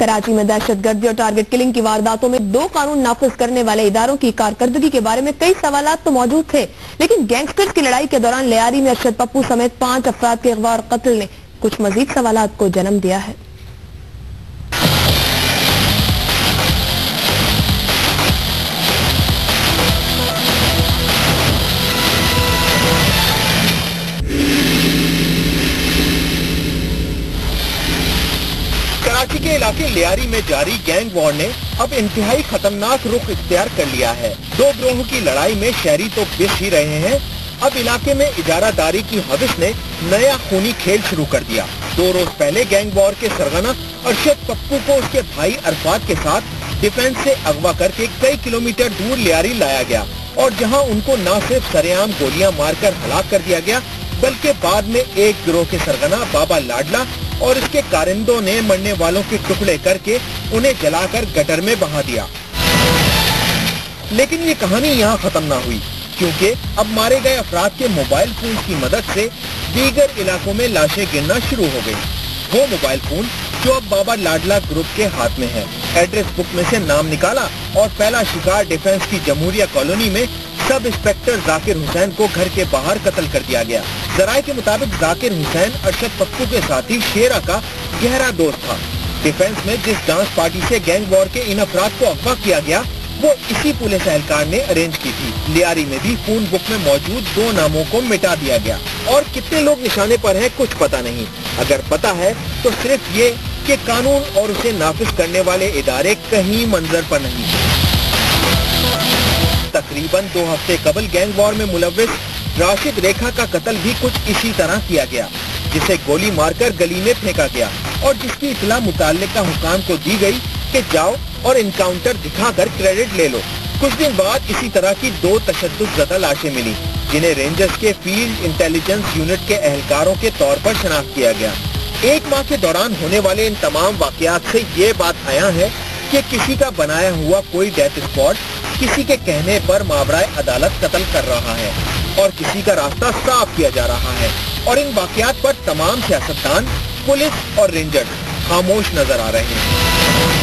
कराची में दहशतगर्दी और टारगेट किलिंग की वारदातों में 2 कानून नाफिज करने वाले इदारों की कारकर्दगी के बारे में कई सवालात तो मौजूद थे, लेकिन गैंगस्टर्स की लड़ाई के दौरान लियारी में अरशद पप्पू समेत 5 अफराद के अगवा और कत्ल ने कुछ मजीद सवालात को जन्म दिया है। कराची के इलाके लियारी में जारी गैंग वॉर ने अब इंतहाई खतरनाक रुख इख्तियार कर लिया है। 2 ग्रोहों की लड़ाई में शहरी तो पिस ही रहे हैं, अब इलाके में इजारादारी की हविस ने नया खूनी खेल शुरू कर दिया। 2 रोज पहले गैंग वॉर के सरगना अरशद पप्पू को उसके भाई अरफात के साथ डिफेंस से अगवा करके कई किलोमीटर दूर लियारी लाया गया और जहां उनको न सिर्फ सरेआम गोलियां मारकर हलाक कर दिया गया, बल्कि बाद में एक गिरोह के सरगना बाबा लाडला और इसके कारिंदों ने मरने वालों के टुकड़े करके उन्हें जलाकर गटर में बहा दिया। लेकिन ये कहानी यहाँ खत्म ना हुई, क्योंकि अब मारे गए अफराद के मोबाइल फोन की मदद से दीगर इलाकों में लाशें गिरना शुरू हो गयी। वो मोबाइल फोन जो अब बाबा लाडला ग्रुप के हाथ में है। एड्रेस बुक में से नाम निकाला और पहला शिकार डिफेंस की जमहूरिया कॉलोनी में सब इंस्पेक्टर जाकिर हुसैन को घर के बाहर कत्ल कर दिया गया। जराये के मुताबिक जाकिर हुसैन अरशद पप्पू के साथी शेरा का गहरा दोस्त था। डिफेंस में जिस डांस पार्टी से गैंग वॉर के इन अफराद को अगवा किया गया, वो इसी पुलिस एहलकार ने अरेंज की थी। लियारी में भी फोन बुक में मौजूद 2 नामों को मिटा दिया गया और कितने लोग निशाने पर हैं कुछ पता नहीं। अगर पता है तो सिर्फ ये कि कानून और उसे नाफिज करने वाले इदारे कहीं मंजर पर नहीं। तकरीबन 2 हफ्ते कबल गैंग वॉर में मुलव्विस राशिद रेखा का कत्ल भी कुछ इसी तरह किया गया, जिसे गोली मारकर गली में फेंका गया और जिसकी इत्तला मुताल्लिका हुकाम को दी गई कि जाओ और इनकाउंटर दिखाकर क्रेडिट ले लो। कुछ दिन बाद इसी तरह की 2 तशद्दुद लाशें मिली, जिन्हें रेंजर्स के फील्ड इंटेलिजेंस यूनिट के एहलकारों के तौर पर शनाख्त किया गया। 1 माह के दौरान होने वाले इन तमाम वाकयात से ये बात आया है कि किसी का बनाया हुआ कोई डेथ स्पॉट किसी के कहने पर मावराए अदालत कत्ल कर रहा है और किसी का रास्ता साफ किया जा रहा है, और इन वाकयात पर तमाम सियासतदान, पुलिस और रेंजर्स खामोश नजर आ रहे हैं।